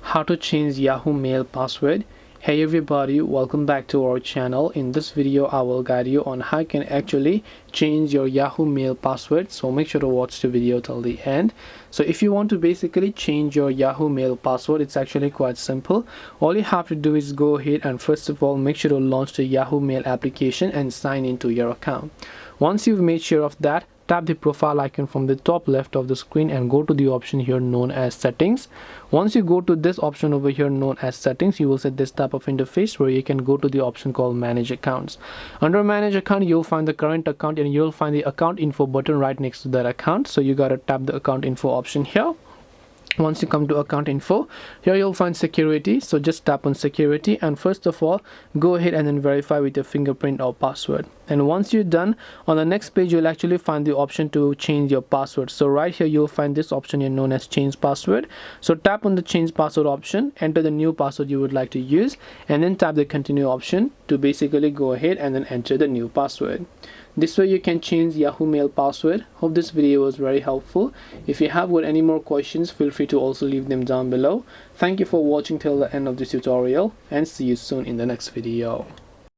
how to change Yahoo Mail password. Hey everybody, welcome back to our channel. In this video I will guide you on how you can actually change your Yahoo Mail password, so make sure to watch the video till the end. So if you want to basically change your Yahoo Mail password, it's actually quite simple. All you have to do is go ahead and first of all make sure to launch the Yahoo Mail application and sign into your account. Once you've made sure of that, tap the profile icon from the top left of the screen and go to the option here known as settings. Once you go to this option over here known as settings, you will see this type of interface where you can go to the option called manage accounts. Under manage account, you'll find the current account and you'll find the account info button right next to that account. So you gotta tap the account info option here. Once you come to account info, here you'll find security, so just tap on security and first of all go ahead and then verify with your fingerprint or password. And once you're done, on the next page you'll actually find the option to change your password. So right here you'll find this option here known as change password. So tap on the change password option, enter the new password you would like to use, and then tap the continue option to basically go ahead and then enter the new password. This way you can change Yahoo Mail password. Hope this video was very helpful. If you have got any more questions, feel free to also leave them down below. Thank you for watching till the end of this tutorial and see you soon in the next video.